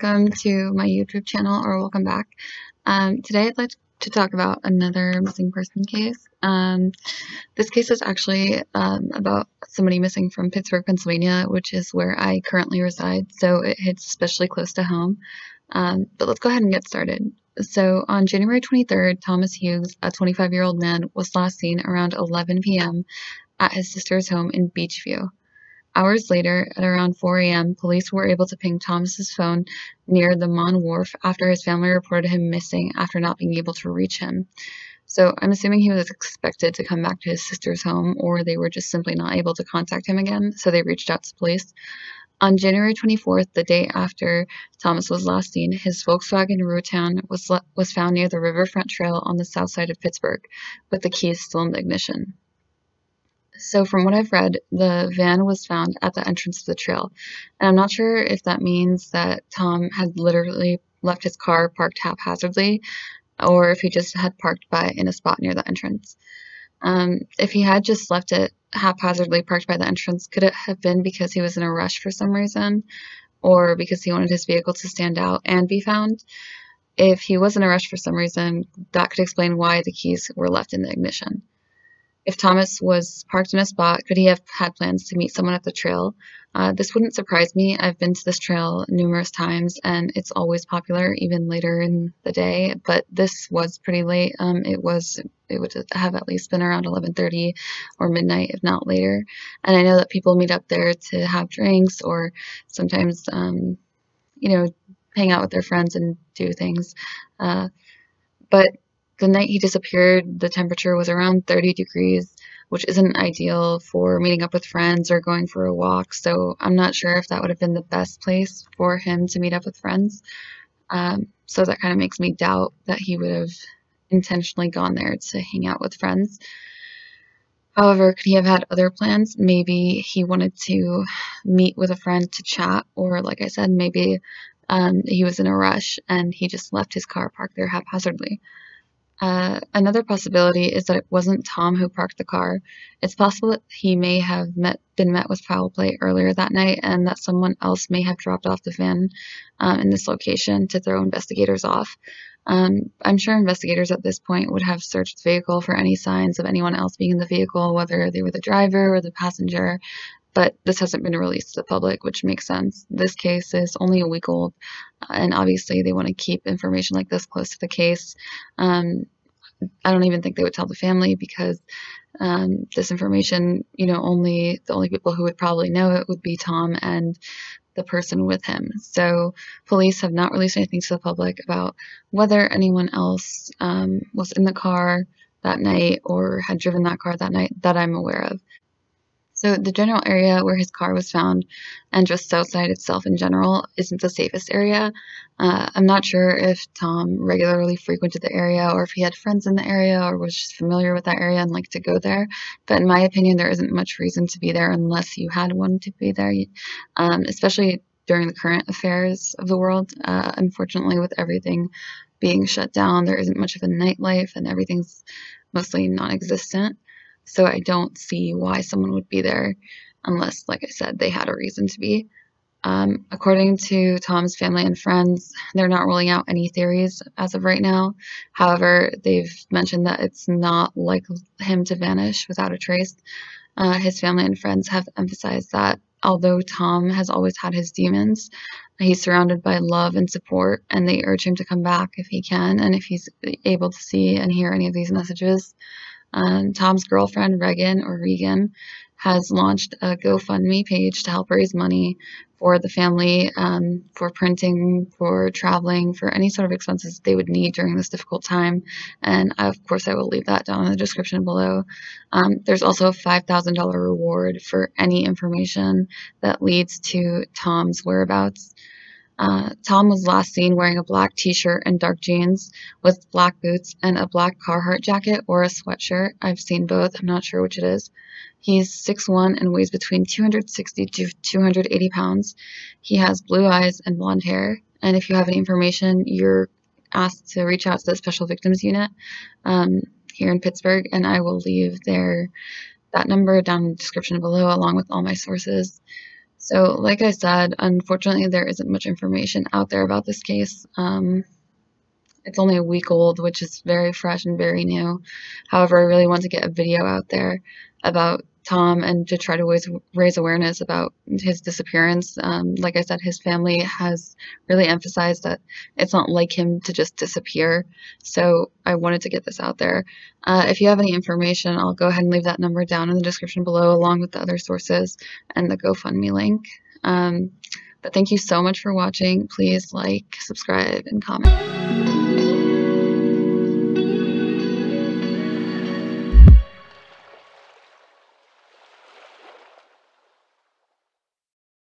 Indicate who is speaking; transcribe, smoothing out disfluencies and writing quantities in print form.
Speaker 1: welcome to my YouTube channel, or welcome back. Today I'd like to talk about another missing person case. This case is actually about somebody missing from Pittsburgh, Pennsylvania, which is where I currently reside, so it hits especially close to home. But let's go ahead and get started. So on January 23rd, Thomas Hughes, a 25-year-old man, was last seen around 11 p.m. at his sister's home in Beechview. Hours later, at around 4 a.m., police were able to ping Thomas's phone near the Mon Wharf after his family reported him missing after not being able to reach him. So I'm assuming he was expected to come back to his sister's home, or they were just simply not able to contact him again, so they reached out to police. On January 24th, the day after Thomas was last seen, his Volkswagen Routan was found near the Riverfront Trail on the south side of Pittsburgh, with the keys still in the ignition. So from what I've read, the van was found at the entrance of the trail, and I'm not sure if that means that Tom had literally left his car parked haphazardly, or if he just had parked in a spot near the entrance. If he had just left it haphazardly parked by the entrance, could it have been because he was in a rush for some reason, or because he wanted his vehicle to stand out and be found? If he was in a rush for some reason, that could explain why the keys were left in the ignition. If Thomas was parked in a spot, could he have had plans to meet someone at the trail? This wouldn't surprise me. I've been to this trail numerous times, and it's always popular, even later in the day, but this was pretty late. It would have at least been around 11:30 or midnight, if not later. And I know that people meet up there to have drinks, or sometimes, hang out with their friends and do things. But the night he disappeared, the temperature was around 30 degrees, which isn't ideal for meeting up with friends or going for a walk, so I'm not sure if that would have been the best place for him to meet up with friends. So that kind of makes me doubt that he would have intentionally gone there to hang out with friends. However, could he have had other plans? Maybe he wanted to meet with a friend to chat, or like I said, maybe he was in a rush and he just left his car parked there haphazardly. Another possibility is that it wasn't Tom who parked the car. It's possible that he may have been met with foul play earlier that night, and that someone else may have dropped off the van in this location to throw investigators off. I'm sure investigators at this point would have searched the vehicle for any signs of anyone else being in the vehicle, whether they were the driver or the passenger, but this hasn't been released to the public, which makes sense. This case is only a week old, and obviously they want to keep information like this close to the case. I don't even think they would tell the family, because this information, the only people who would probably know it would be Tom and the person with him. So police have not released anything to the public about whether anyone else was in the car that night or had driven that car that night that I'm aware of. So the general area where his car was found, and just Southside itself in general, isn't the safest area. I'm not sure if Tom regularly frequented the area, or if he had friends in the area, or was just familiar with that area and liked to go there. But in my opinion, there isn't much reason to be there unless you had one to be there, especially during the current affairs of the world. Unfortunately, with everything being shut down, there isn't much of a nightlife, and everything's mostly non-existent. So I don't see why someone would be there unless, like I said, they had a reason to be. According to Tom's family and friends, they're not ruling out any theories as of right now. However, they've mentioned that it's not like him to vanish without a trace. His family and friends have emphasized that although Tom has always had his demons, he's surrounded by love and support, and they urge him to come back if he can, and if he's able to see and hear any of these messages. Tom's girlfriend, Regan, has launched a GoFundMe page to help raise money for the family, for printing, for traveling, for any sort of expenses they would need during this difficult time. And of course, I will leave that down in the description below. There's also a $5,000 reward for any information that leads to Tom's whereabouts. Tom was last seen wearing a black t-shirt and dark jeans with black boots and a black Carhartt jacket or a sweatshirt. I've seen both. I'm not sure which it is. He's 6'1" and weighs between 260 to 280 pounds. He has blue eyes and blonde hair. And if you have any information, you're asked to reach out to the Special Victims Unit here in Pittsburgh, and I will leave that number down in the description below along with all my sources. So, like I said, unfortunately, there isn't much information out there about this case. It's only a week old, which is very fresh and very new. However, I really want to get a video out there about Tom and to try to raise awareness about his disappearance. Like I said, his family has really emphasized that it's not like him to just disappear. So I wanted to get this out there. If you have any information, I'll go ahead and leave that number down in the description below, along with the other sources and the GoFundMe link. But thank you so much for watching. Please like, subscribe, and comment.